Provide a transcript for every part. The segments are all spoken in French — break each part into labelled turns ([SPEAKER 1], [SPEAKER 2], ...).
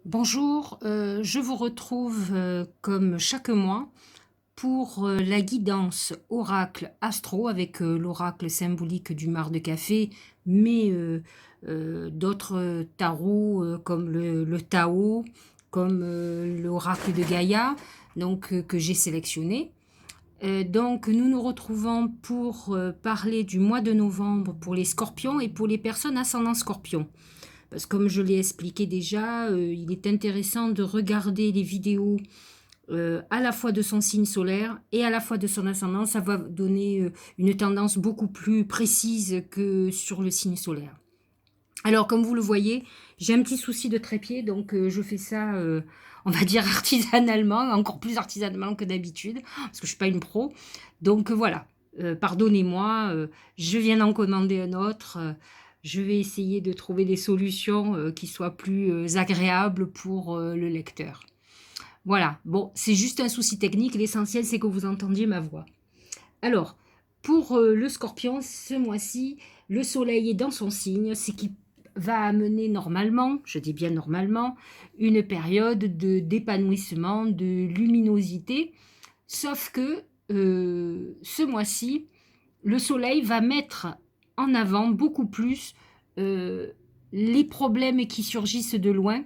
[SPEAKER 1] Bonjour, je vous retrouve comme chaque mois pour la guidance oracle astro avec l'oracle symbolique du mar de café, mais d'autres tarots comme le Tao, comme l'oracle de Gaïa, donc que j'ai sélectionné. Donc nous nous retrouvons pour parler du mois de novembre pour les scorpions et pour les personnes ascendant scorpion. Parce que comme je l'ai expliqué déjà, il est intéressant de regarder les vidéos à la fois de son signe solaire et à la fois de son ascendant. Ça va donner une tendance beaucoup plus précise que sur le signe solaire. Alors, comme vous le voyez, j'ai un petit souci de trépied, donc je fais ça, on va dire artisanalement, encore plus artisanalement que d'habitude, parce que je ne suis pas une pro. Donc voilà, pardonnez-moi, je viens d'en commander un autre. Je vais essayer de trouver des solutions qui soient plus agréables pour le lecteur. Voilà, bon, c'est juste un souci technique, l'essentiel c'est que vous entendiez ma voix. Alors, pour le scorpion, ce mois-ci, le soleil est dans son signe, ce qui va amener normalement, je dis bien normalement, une période d'épanouissement, de luminosité. Sauf que ce mois-ci, le soleil va mettre en avant beaucoup plus euh, les problèmes qui surgissent de loin,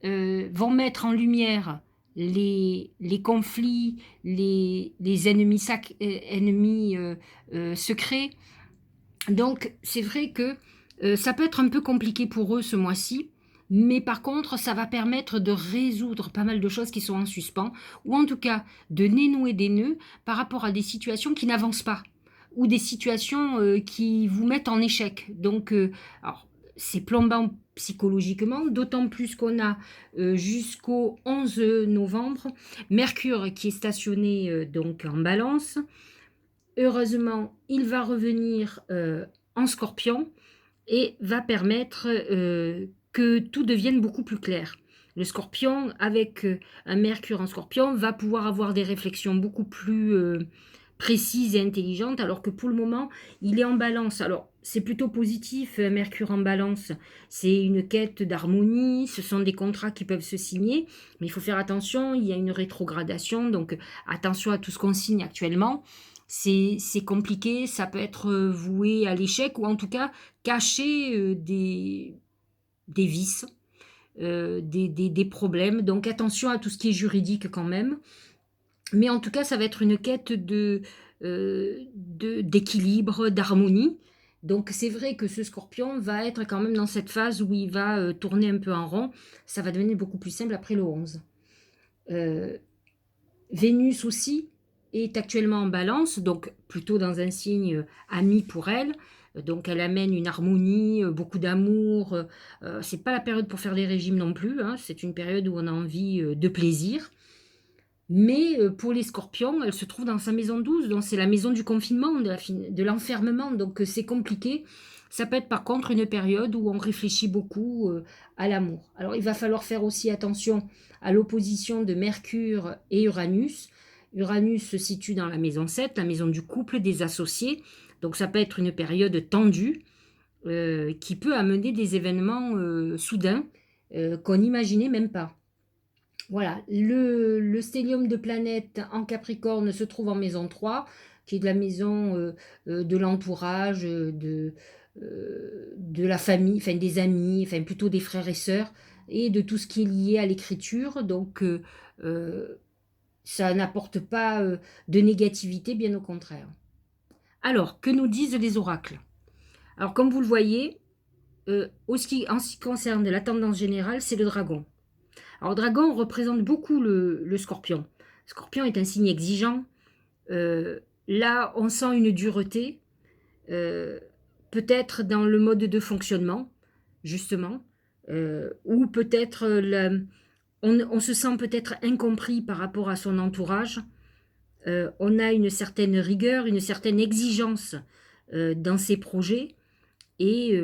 [SPEAKER 1] vont mettre en lumière les conflits, les ennemis, ennemis secrets. Donc c'est vrai que ça peut être un peu compliqué pour eux ce mois-ci, mais par contre ça va permettre de résoudre pas mal de choses qui sont en suspens, ou en tout cas de dénouer des nœuds par rapport à des situations qui n'avancent pas, ou des situations qui vous mettent en échec. Donc alors, c'est plombant psychologiquement, d'autant plus qu'on a jusqu'au 11 novembre Mercure qui est stationné donc en balance. Heureusement, il va revenir en scorpion et va permettre que tout devienne beaucoup plus clair. Le scorpion, avec un Mercure en scorpion, va pouvoir avoir des réflexions beaucoup plus précises et intelligentes, alors que pour le moment, il est en balance. Alors, c'est plutôt positif, Mercure en balance. C'est une quête d'harmonie, ce sont des contrats qui peuvent se signer, mais il faut faire attention, il y a une rétrogradation, donc attention à tout ce qu'on signe actuellement. C'est compliqué, ça peut être voué à l'échec, ou en tout cas cacher des vices, des problèmes. Donc attention à tout ce qui est juridique quand même. Mais en tout cas, ça va être une quête d'équilibre, d'harmonie. Donc c'est vrai que ce scorpion va être quand même dans cette phase où il va tourner un peu en rond. Ça va devenir beaucoup plus simple après le 11. Euh, Vénus aussi est actuellement en balance, donc plutôt dans un signe ami pour elle. Donc elle amène une harmonie, beaucoup d'amour. C'est pas la période pour faire des régimes non plus, hein. C'est une période où on a envie de plaisir. Mais pour les scorpions, elle se trouve dans sa maison 12, donc c'est la maison du confinement, de l'enfermement, donc c'est compliqué. Ça peut être par contre une période où on réfléchit beaucoup à l'amour. Alors il va falloir faire aussi attention à l'opposition de Mercure et Uranus. Uranus se situe dans la maison 7, la maison du couple, des associés. Donc ça peut être une période tendue qui peut amener des événements soudains qu'on n'imaginait même pas. Voilà, le stellium de planète en Capricorne se trouve en maison 3, qui est de la maison de l'entourage, de la famille, enfin des amis, enfin plutôt des frères et sœurs, et de tout ce qui est lié à l'écriture. Donc euh, ça n'apporte pas de négativité, bien au contraire. Alors, que nous disent les oracles? Alors, comme vous le voyez, en ce qui concerne la tendance générale, c'est le dragon. Alors, dragon représente beaucoup le scorpion. Le scorpion est un signe exigeant. Là, on sent une dureté, euh, peut-être dans le mode de fonctionnement, justement, ou peut-être on se sent peut-être incompris par rapport à son entourage. On a une certaine rigueur, une certaine exigence dans ses projets et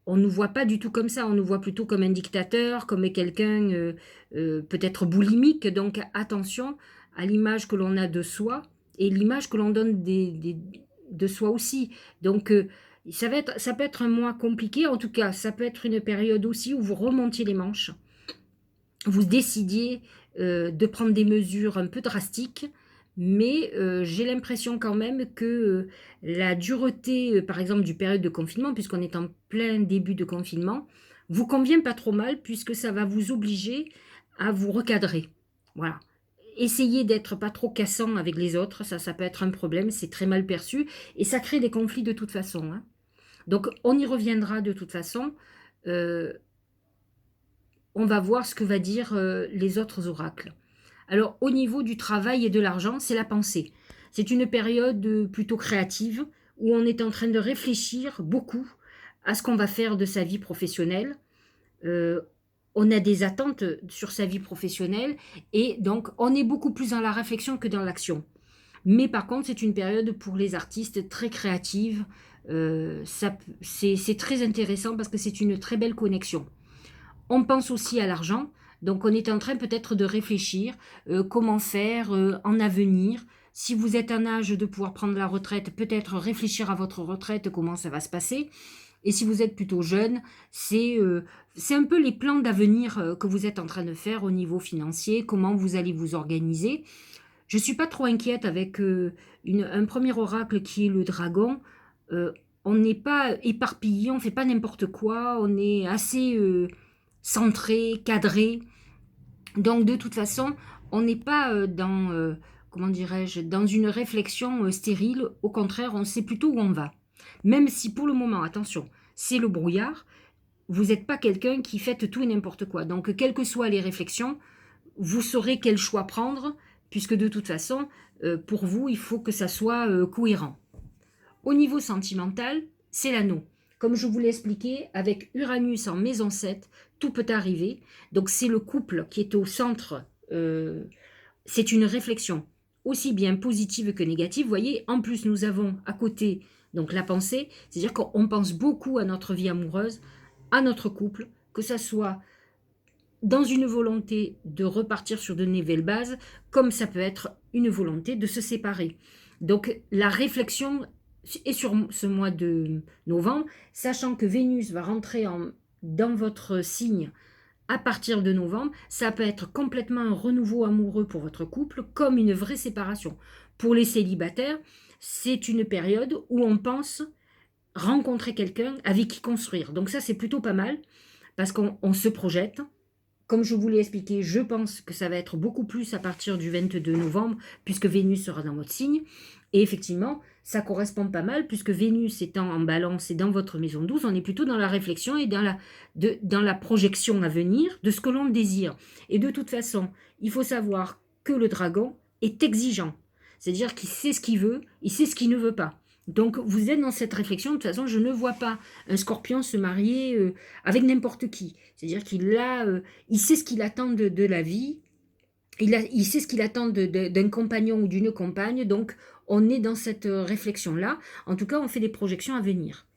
[SPEAKER 1] on ne nous voit pas du tout comme ça, on nous voit plutôt comme un dictateur, comme quelqu'un peut-être boulimique. Donc attention à l'image que l'on a de soi et l'image que l'on donne de soi aussi. Donc ça peut être un mois compliqué, en tout cas ça peut être une période aussi où vous remontiez les manches, vous décidiez de prendre des mesures un peu drastiques, mais j'ai l'impression quand même que la dureté, par exemple, du période de confinement, puisqu'on est en plein début de confinement, vous convient pas trop mal, puisque ça va vous obliger à vous recadrer. Voilà. Essayez d'être pas trop cassant avec les autres, ça peut être un problème, c'est très mal perçu, et ça crée des conflits de toute façon, hein. Donc on y reviendra de toute façon. Euh, on va voir ce que va dire les autres oracles. Alors, au niveau du travail et de l'argent, c'est la pensée. C'est une période plutôt créative où on est en train de réfléchir beaucoup à ce qu'on va faire de sa vie professionnelle. Euh, on a des attentes sur sa vie professionnelle et donc on est beaucoup plus dans la réflexion que dans l'action. Mais par contre, c'est une période pour les artistes très créative. C'est très intéressant parce que c'est une très belle connexion. On pense aussi à l'argent, donc on est en train peut-être de réfléchir comment faire en avenir. Si vous êtes en âge de pouvoir prendre la retraite, peut-être réfléchir à votre retraite, comment ça va se passer. Et si vous êtes plutôt jeune, c'est un peu les plans d'avenir que vous êtes en train de faire au niveau financier, comment vous allez vous organiser. Je ne suis pas trop inquiète avec un premier oracle qui est le dragon. Euh, on n'est pas éparpillé, on ne fait pas n'importe quoi, on est assez centré, cadré. Donc de toute façon, on n'est pas comment dirais-je, dans une réflexion stérile. Au contraire, on sait plutôt où on va. Même si pour le moment, attention, c'est le brouillard, vous n'êtes pas quelqu'un qui fait tout et n'importe quoi. Donc quelles que soient les réflexions, vous saurez quel choix prendre, puisque de toute façon, pour vous, il faut que ça soit cohérent. Au niveau sentimental, c'est l'anneau. Comme je vous l'ai expliqué, avec Uranus en maison 7, tout peut arriver. Donc c'est le couple qui est au centre. C'est une réflexion aussi bien positive que négative. Vous voyez, en plus nous avons à côté donc la pensée, c'est-à-dire qu'on pense beaucoup à notre vie amoureuse, à notre couple, que ça soit dans une volonté de repartir sur de nouvelles bases, comme ça peut être une volonté de se séparer. Donc la réflexion est sur ce mois de novembre, sachant que Vénus va rentrer dans votre signe à partir de novembre, ça peut être complètement un renouveau amoureux pour votre couple, comme une vraie séparation. Pour les célibataires, c'est une période où on pense rencontrer quelqu'un avec qui construire. Donc ça, c'est plutôt pas mal, parce qu'on se projette, comme je vous l'ai expliqué, je pense que ça va être beaucoup plus à partir du 22 novembre, puisque Vénus sera dans votre signe. Et effectivement, ça correspond pas mal, puisque Vénus étant en balance et dans votre maison 12, on est plutôt dans la réflexion et dans la projection à venir de ce que l'on désire. Et de toute façon, il faut savoir que le dragon est exigeant. C'est-à-dire qu'il sait ce qu'il veut, il sait ce qu'il ne veut pas. Donc vous êtes dans cette réflexion, de toute façon, je ne vois pas un scorpion se marier avec n'importe qui. C'est-à-dire il sait ce qu'il attend de la vie, il sait ce qu'il attend d'un compagnon ou d'une compagne, donc on est dans cette réflexion-là. En tout cas, on fait des projections à venir.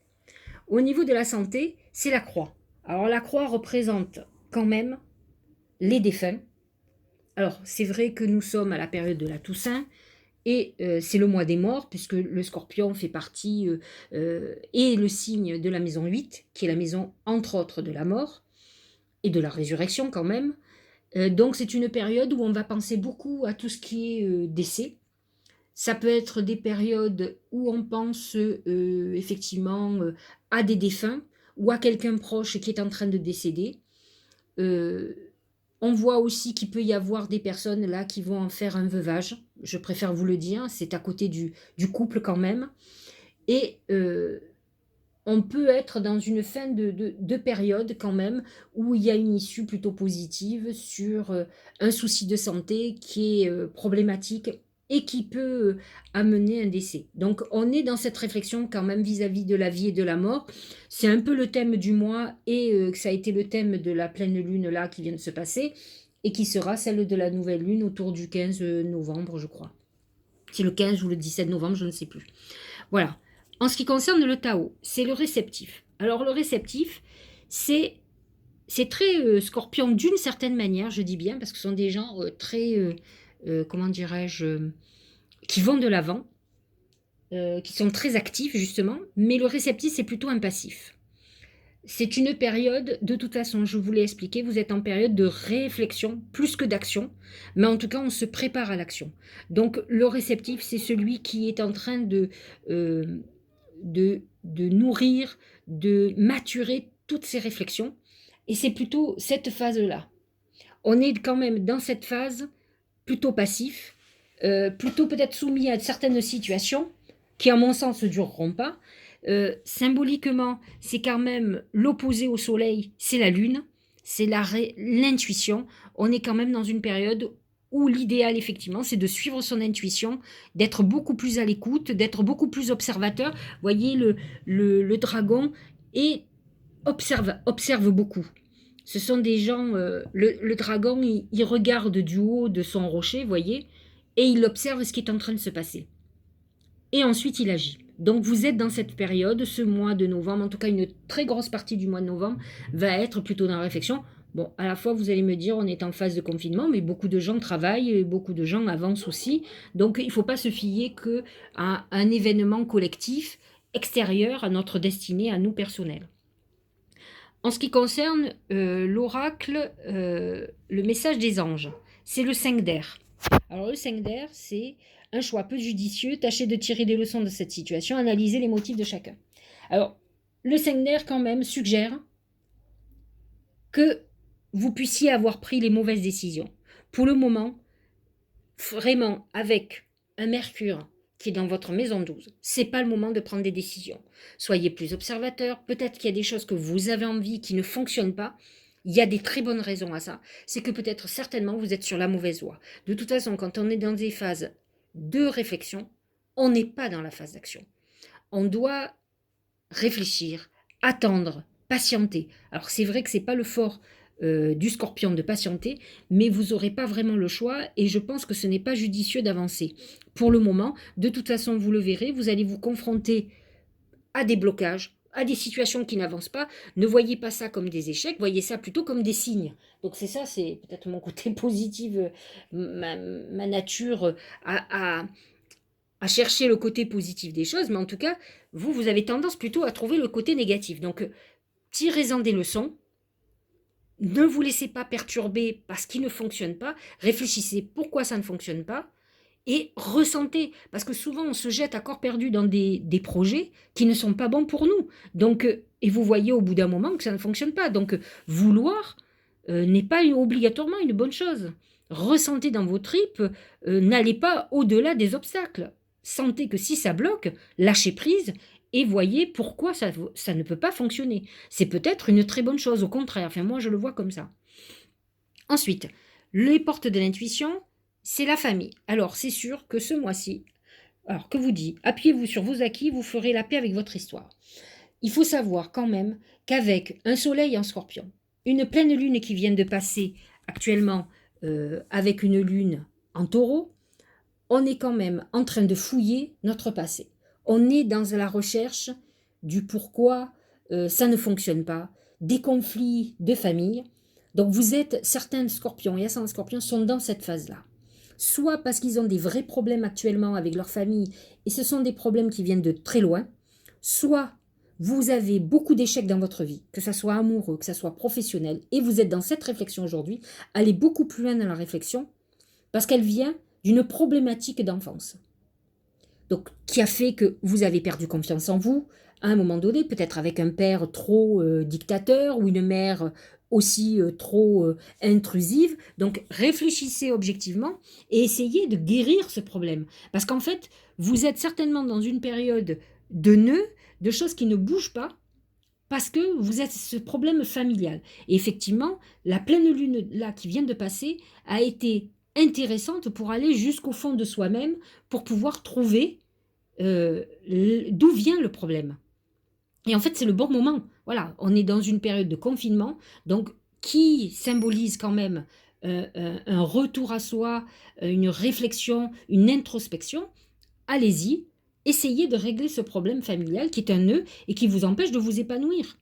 [SPEAKER 1] Au niveau de la santé, c'est la croix. Alors la croix représente quand même les défunts. Alors c'est vrai que nous sommes à la période de la Toussaint, et c'est le mois des morts, puisque le scorpion fait partie, et le signe de la maison 8, qui est la maison, entre autres, de la mort, et de la résurrection quand même. Donc c'est une période où on va penser beaucoup à tout ce qui est décès. Ça peut être des périodes où on pense effectivement à des défunts ou à quelqu'un proche qui est en train de décéder. Euh, on voit aussi qu'il peut y avoir des personnes là qui vont en faire un veuvage. Je préfère vous le dire, c'est à côté du couple quand même. Et on peut être dans une fin de période quand même où il y a une issue plutôt positive sur un souci de santé qui est problématique et qui peut amener un décès. Donc on est dans cette réflexion quand même vis-à-vis de la vie et de la mort. C'est un peu le thème du mois et ça a été le thème de la pleine lune là qui vient de se passer et qui sera celle de la nouvelle lune autour du 15 novembre, je crois. C'est le 15 ou le 17 novembre, je ne sais plus. Voilà. En ce qui concerne le Tao, c'est le réceptif. Alors le réceptif, c'est très scorpion d'une certaine manière, je dis bien, parce que ce sont des gens très, comment dirais-je, qui vont de l'avant, qui sont très actifs justement, mais le réceptif, c'est plutôt un passif. C'est une période, de toute façon, je vous l'ai expliqué, vous êtes en période de réflexion plus que d'action, mais en tout cas, on se prépare à l'action. Donc, le réceptif, c'est celui qui est en train euh, de nourrir, de maturer toutes ces réflexions. Et c'est plutôt cette phase-là. On est quand même dans cette phase plutôt passif, plutôt peut-être soumis à certaines situations qui, à mon sens, ne dureront pas. Symboliquement, c'est quand même l'opposé au soleil, c'est la lune, c'est l'intuition. On est quand même dans une période où l'idéal, effectivement, c'est de suivre son intuition, d'être beaucoup plus à l'écoute, d'être beaucoup plus observateur. Vous voyez, le dragon et observe beaucoup. Ce sont des gens, le dragon, il regarde du haut de son rocher, voyez, et il observe ce qui est en train de se passer. Et ensuite, il agit. Donc, vous êtes dans cette période, ce mois de novembre, en tout cas une très grosse partie du mois de novembre, va être plutôt dans la réflexion. Bon, à la fois, vous allez me dire, on est en phase de confinement, mais beaucoup de gens travaillent, et beaucoup de gens avancent aussi. Donc, il ne faut pas se fier qu'à un événement collectif extérieur à notre destinée, à nous personnels. En ce qui concerne l'oracle, le message des anges, c'est le 5 d'air. Alors le 5 d'air, c'est un choix peu judicieux, tâchez de tirer des leçons de cette situation, analysez les motifs de chacun. Alors, le 5 d'air quand même suggère que vous puissiez avoir pris les mauvaises décisions. Pour le moment, vraiment, avec un Mercure qui est dans votre maison 12, c'est pas le moment de prendre des décisions. Soyez plus observateur, peut-être qu'il y a des choses que vous avez envie qui ne fonctionnent pas. Il y a des très bonnes raisons à ça. C'est que peut-être certainement vous êtes sur la mauvaise voie. De toute façon, quand on est dans des phases de réflexion, on n'est pas dans la phase d'action. On doit réfléchir, attendre, patienter. Alors c'est vrai que c'est pas le fort du scorpion de patienter, mais vous n'aurez pas vraiment le choix et je pense que ce n'est pas judicieux d'avancer. Pour le moment, de toute façon, vous le verrez, vous allez vous confronter à des blocages, à des situations qui n'avancent pas. Ne voyez pas ça comme des échecs, voyez ça plutôt comme des signes. Donc c'est ça, c'est peut-être mon côté positif, ma nature à chercher le côté positif des choses, mais en tout cas, vous avez tendance plutôt à trouver le côté négatif. Donc, tirez-en des leçons, ne vous laissez pas perturber par ce qui ne fonctionne pas, réfléchissez pourquoi ça ne fonctionne pas, et ressentez, parce que souvent on se jette à corps perdu dans des projets qui ne sont pas bons pour nous. Donc, et vous voyez au bout d'un moment que ça ne fonctionne pas. Donc, vouloir n'est pas obligatoirement une bonne chose. Ressentez dans vos tripes, n'allez pas au-delà des obstacles. Sentez que si ça bloque, lâchez prise et voyez pourquoi ça ne peut pas fonctionner. C'est peut-être une très bonne chose, au contraire. Enfin, moi, je le vois comme ça. Ensuite, les portes de l'intuition, c'est la famille. Alors, c'est sûr que ce mois-ci, alors que vous dit, appuyez-vous sur vos acquis, vous ferez la paix avec votre histoire. Il faut savoir quand même qu'avec un soleil en scorpion, une pleine lune qui vient de passer actuellement avec une lune en taureau, on est quand même en train de fouiller notre passé. On est dans la recherche du pourquoi ça ne fonctionne pas, des conflits de famille. Donc vous êtes, certains scorpions et ascendants scorpions sont dans cette phase-là. Soit parce qu'ils ont des vrais problèmes actuellement avec leur famille et ce sont des problèmes qui viennent de très loin, soit vous avez beaucoup d'échecs dans votre vie, que ce soit amoureux, que ce soit professionnel, et vous êtes dans cette réflexion aujourd'hui, allez beaucoup plus loin dans la réflexion, parce qu'elle vient d'une problématique d'enfance. Donc, qui a fait que vous avez perdu confiance en vous, à un moment donné, peut-être avec un père trop dictateur ou une mère aussi trop intrusive. Donc, réfléchissez objectivement et essayez de guérir ce problème. Parce qu'en fait, vous êtes certainement dans une période de nœuds, de choses qui ne bougent pas, parce que vous êtes ce problème familial. Et effectivement, la pleine lune là qui vient de passer a été intéressante pour aller jusqu'au fond de soi-même, pour pouvoir trouver d'où vient le problème. Et en fait, c'est le bon moment. Voilà, on est dans une période de confinement, donc qui symbolise quand même un retour à soi, une réflexion, une introspection. Allez-y, essayez de régler ce problème familial qui est un nœud et qui vous empêche de vous épanouir.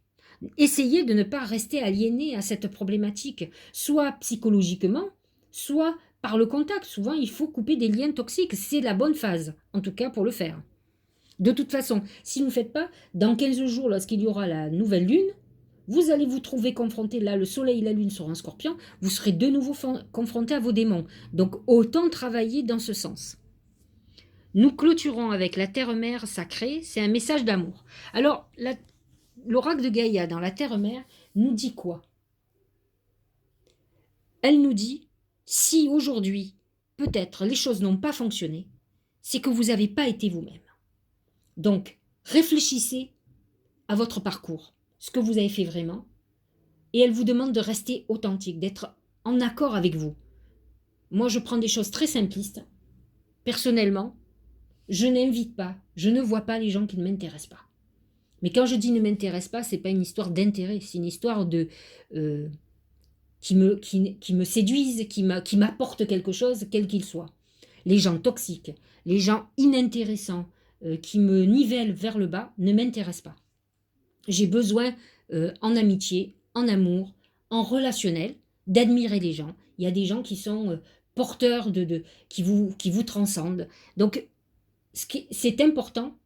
[SPEAKER 1] Essayez de ne pas rester aliéné à cette problématique, soit psychologiquement, soit par le contact. Souvent, il faut couper des liens toxiques. C'est la bonne phase, en tout cas pour le faire. De toute façon, si vous ne faites pas, dans 15 jours, lorsqu'il y aura la nouvelle lune, vous allez vous trouver confronté, là, le soleil et la lune sont en scorpion, vous serez de nouveau confronté à vos démons. Donc, autant travailler dans ce sens. Nous clôturons avec la terre-mère sacrée, c'est un message d'amour. Alors, l'oracle de Gaïa dans la terre-mère nous dit quoi? Elle nous dit, si aujourd'hui, peut-être, les choses n'ont pas fonctionné, c'est que vous n'avez pas été vous-même. Donc, réfléchissez à votre parcours, ce que vous avez fait vraiment, et elle vous demande de rester authentique, d'être en accord avec vous. Moi, je prends des choses très simplistes. Personnellement, je n'invite pas, je ne vois pas les gens qui ne m'intéressent pas. Mais quand je dis ne m'intéresse pas, ce n'est pas une histoire d'intérêt, c'est une histoire de qui me séduisent, qui m'apportent quelque chose, quel qu'il soit. Les gens toxiques, les gens inintéressants, qui me nivellent vers le bas, ne m'intéressent pas. J'ai besoin, en amitié, en amour, en relationnel, d'admirer les gens. Il y a des gens qui sont porteurs qui vous transcendent. Donc, c'est important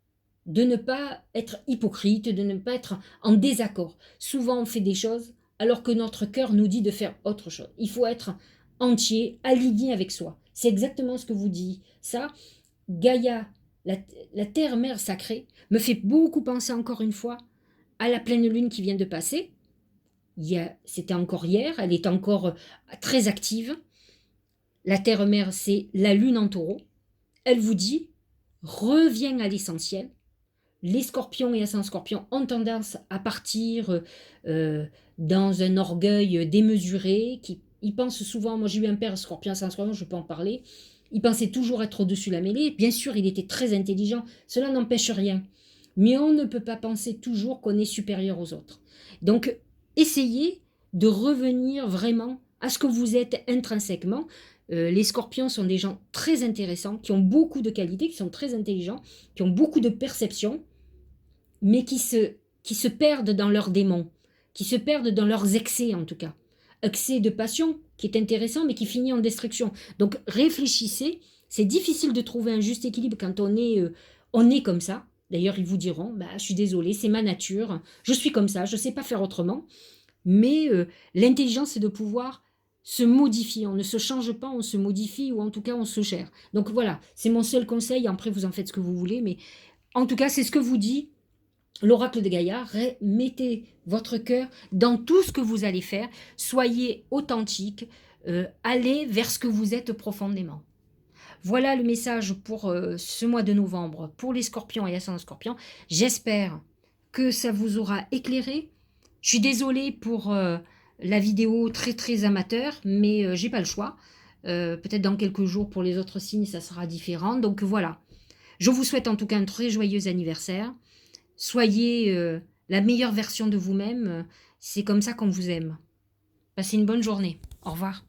[SPEAKER 1] de ne pas être hypocrite, de ne pas être en désaccord. Souvent, on fait des choses alors que notre cœur nous dit de faire autre chose. Il faut être entier, aligné avec soi. C'est exactement ce que vous dit. Ça, Gaïa, la terre-mère sacrée, me fait beaucoup penser encore une fois à la pleine lune qui vient de passer. C'était encore hier, elle est encore très active. La terre-mère, c'est la lune en taureau. Elle vous dit, reviens à l'essentiel. Les scorpions et ascendants scorpions ont tendance à partir dans un orgueil démesuré. Ils pensent souvent, moi j'ai eu un père scorpion, ascendant scorpion, je peux en parler, il pensait toujours être au-dessus de la mêlée. Bien sûr, il était très intelligent, cela n'empêche rien. Mais on ne peut pas penser toujours qu'on est supérieur aux autres. Donc, essayez de revenir vraiment à ce que vous êtes intrinsèquement. Les scorpions sont des gens très intéressants, qui ont beaucoup de qualités, qui sont très intelligents, qui ont beaucoup de perception, mais qui se perdent dans leurs démons, qui se perdent dans leurs excès en tout cas. Excès de passion, qui est intéressant, mais qui finit en destruction. Donc réfléchissez, c'est difficile de trouver un juste équilibre quand on est comme ça. D'ailleurs, ils vous diront, bah, je suis désolée, c'est ma nature, je suis comme ça, je ne sais pas faire autrement. Mais l'intelligence, c'est de pouvoir se modifier. On ne se change pas, on se modifie, ou en tout cas, on se gère. Donc voilà, c'est mon seul conseil. Après, vous en faites ce que vous voulez, mais en tout cas, c'est ce que vous dit l'oracle de Gaïa. Mettez votre cœur dans tout ce que vous allez faire. Soyez authentique. Allez vers ce que vous êtes profondément. Voilà le message pour ce mois de novembre pour les scorpions et ascendants scorpions. J'espère que ça vous aura éclairé. Je suis désolée pour la vidéo très très amateur, mais j'ai pas le choix. Peut-être dans quelques jours pour les autres signes, ça sera différent. Donc voilà. Je vous souhaite en tout cas un très joyeux anniversaire. Soyez la meilleure version de vous-même. C'est comme ça qu'on vous aime. Passez une bonne journée. Au revoir.